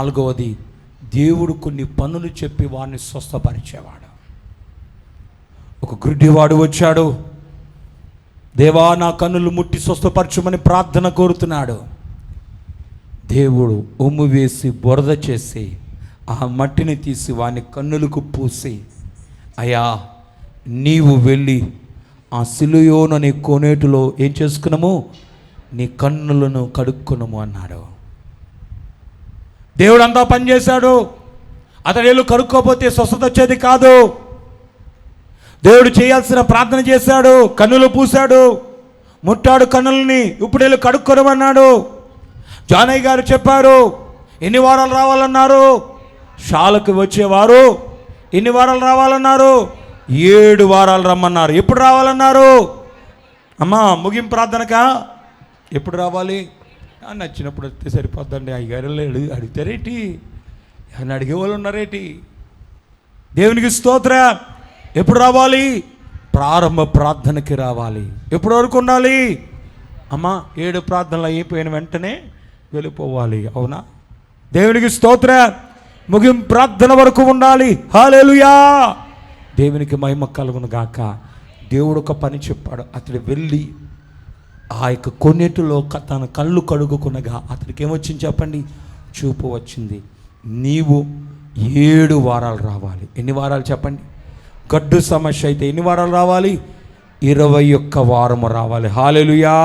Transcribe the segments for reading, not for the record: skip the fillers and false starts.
నాలుగవది, దేవుడు కొన్ని పనులు చెప్పి వాడిని స్వస్థపరిచేవాడు. ఒక గుడ్డివాడు వచ్చాడు, దేవా నా కన్నులు ముట్టి స్వస్థపరచమని ప్రార్థన కోరుతున్నాడు. దేవుడు ఉమ్ము వేసి బురద చేసి ఆ మట్టిని తీసి వాని కన్నులకు పూసి, అయ్యా నీవు వెళ్ళి ఆ సిలుయోను అనే కోనేటిలో ఏం చేసుకున్నాము, నీ కన్నులను కడుక్కునము అన్నాడు. దేవుడు అంతా పనిచేశాడు. అతడు వెళ్ళి కడుక్కోపోతే స్వస్థత వచ్చేది కాదు. దేవుడు చేయాల్సిన ప్రార్థన చేశాడు, కన్నులు పూశాడు, ముట్టాడు కన్నులని, ఇప్పుడు వెళ్ళి కడుక్కొనమన్నాడు. జానయ్య గారు చెప్పారు, ఎన్ని వారాలు రావాలన్నారు? షాలకు వచ్చేవారు ఎన్ని వారాలు రావాలన్నారు? 7 వారాలు రమ్మన్నారు. ఎప్పుడు రావాలన్నారు? అమ్మా ముగింపు ప్రార్థనకా ఎప్పుడు రావాలి? నచ్చినప్పుడు వస్తే సరిపోద్దండి. అయ్యగారు అడిగితారేటి, అని అడిగే వాళ్ళు ఉన్నారేటి? దేవునికి స్తోత్ర. ఎప్పుడు రావాలి? ప్రారంభ ప్రార్థనకి రావాలి. ఎప్పటి వరకు ఉండాలి? అమ్మా 7 ప్రార్థనలు అయిపోయిన వెంటనే వెళ్ళిపోవాలి. అవునా? దేవునికి స్తోత్ర. ముగింపు ప్రార్థన వరకు ఉండాలి. హల్లెలూయా. దేవునికి మహిమ కలుగును గాక. దేవుడు ఒక పని చెప్పాడు. అతడు వెళ్ళి ఆ యొక్క కొన్నిటిలో తన కళ్ళు కడుగుకునగా అతడికి ఏమొచ్చింది చెప్పండి? చూపు వచ్చింది. నీవు 7 వారాలు రావాలి. ఎన్ని వారాలు చెప్పండి? గడ్డు సమస్య అయితే ఎన్ని వారాలు రావాలి? 21 వారము రావాలి. హల్లెలూయా.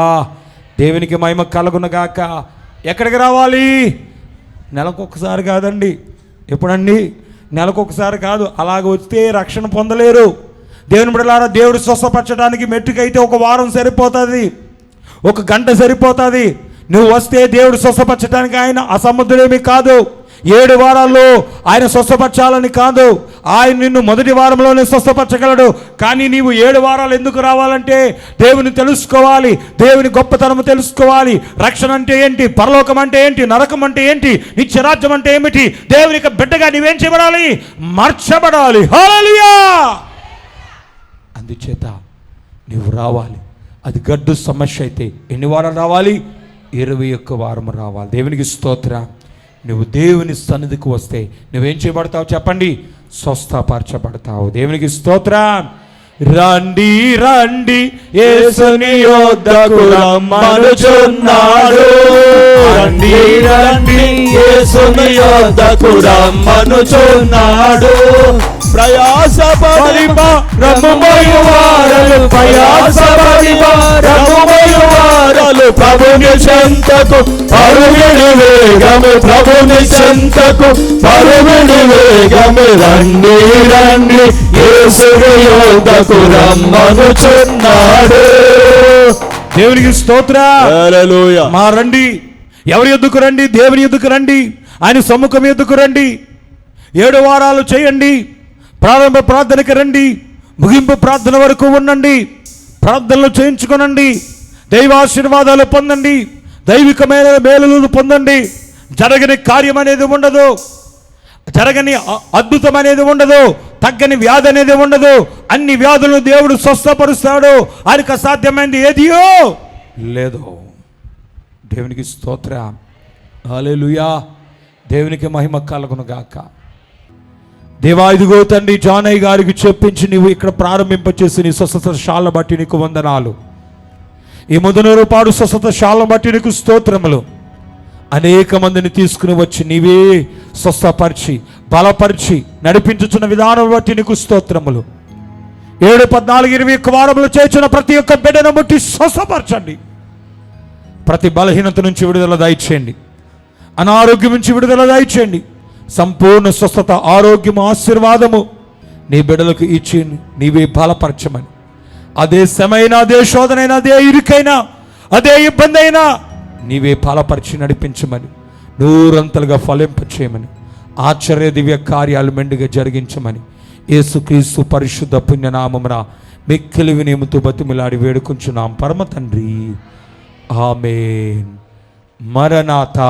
దేవునికి మహిమ కలుగునగాక. ఎక్కడికి రావాలి? నెలకొకసారి కాదండి. ఎప్పుడండి? నెలకొకసారి కాదు. అలాగ వస్తే రక్షణ పొందలేరు. దేవుని బిడ్డలారా, దేవుడు స్వస్థపరచడానికి మెట్టుకైతే 1 వారం సరిపోతుంది, 1 గంట సరిపోతుంది. నువ్వు వస్తే దేవుడు స్వస్థపరచడానికి ఆయన అసమర్థుడేమీ కాదు. 7 వారాల్లో ఆయన స్వస్థపరచాలని కాదు, ఆయన నిన్ను మొదటి వారంలోనే స్వస్థపరచగలడు. కానీ నీవు 7 వారాలు ఎందుకు రావాలంటే దేవుని తెలుసుకోవాలి, దేవుని గొప్పతనం తెలుసుకోవాలి. రక్షణ అంటే ఏంటి, పరలోకం అంటే ఏంటి, నరకం అంటే ఏంటి, నిత్యరాజ్యం అంటే ఏమిటి, దేవునికి బిడ్డగా నీవేం చేయబడాలి? మార్చబడాలి. హల్లెలూయా. అందుచేత నువ్వు రావాలి. అది గడ్డు సమస్య అయితే ఎన్ని వారాలు రావాలి? 21 వారం రావాలి. దేవునికి స్తోత్రం. నువ్వు దేవుని సన్నిధికి వస్తే నువ్వేం చేయబడతావు చెప్పండి? స్వస్థపరచబడతావు. దేవునికి స్తోత్రం. రండి రండి యేసుని యొద్దకు రమ్మనుచున్నాడు. రండి రండి యేసుని యొద్దకు రమ్మనుచున్నాడు. ప్రయాసపడి రమ్ముమోయువారలు, ప్రయాసపడి ప్రభుని చెంతకు పరుగిడి వేగము, ప్రభుని చెంతకు పరుగిడి వేగము. రండి రండి యేసుని యొద్దకు రమ్మనుచున్నాడు. దేవునికి స్తోత్రం. హల్లెలూయా. మా రండి. ఎవరి యొద్దకు రండి? దేవుని యొద్దకు రండి. ఆయన సమ్ముఖం యొద్దకు రండి. 7 వారాలు చేయండి. ప్రారంభ ప్రార్థనకి రండి, ముగింపు ప్రార్థన వరకు ఉండండి, ప్రార్థనలు చేయించుకోనండి, దైవాశీర్వాదాలు పొందండి, దైవికమైన మేలులను పొందండి. జరగని కార్యం అనేది ఉండదు, జరగని అద్భుతం అనేది ఉండదు, తగ్గని వ్యాధి అనేది ఉండదు. అన్ని వ్యాధులను దేవుడు స్వస్థపరుస్తాడు. ఆయనకు అసాధ్యమైనది ఏదియో లేదు. దేవునికి స్తోత్రం. హల్లెలూయా. దేవునికి మహిమ కలుగును గాక. దేవా, ఇదిగో తండ్రి, జానయ్య గారికి చెప్పించి నీవు ఇక్కడ ప్రారంభింపచేసి నీ స్వస్థత శాల బట్టి నీకు వందనాలు. ఈ ముదనూరుపాడు స్వస్థత శాల బట్టి నీకు స్తోత్రములు. అనేక మందిని తీసుకుని వచ్చి నీవే స్వస్థపరిచి బలపరిచి నడిపించుచున్న విధానం బట్టి నీకు స్తోత్రములు. 7, 14, 21 వారములు చేర్చిన ప్రతి ఒక్క బిడ్డను ముట్టి స్వస్థపరచండి. ప్రతి బలహీనత నుంచి విడుదల దయచేయండి. అనారోగ్యం నుంచి విడుదల దయచేయండి. సంపూర్ణ స్వస్థత, ఆరోగ్యము, ఆశీర్వాదము నీ బిడ్డలకు ఇచ్చి నీవే బలపరచమని. అదే శ్రమైనా, అదే శోధనైనా, అదే ఇరుకైనా, అదే ఇబ్బంది అయినా నీవే బలపరిచి నడిపించమని, నూరంతలుగా ఫలింపచేయమని, ఆశ్చర్య దివ్య కార్యాలు మెండుగా జరిగించమని యేసుక్రీస్తు పరిశుద్ధ పుణ్యనామమున మిక్కిలి వినయముతో బతిమిలాడి వేడుకుంటున్నాం పరమ తండ్రి. ఆమేన్. మరణాతా.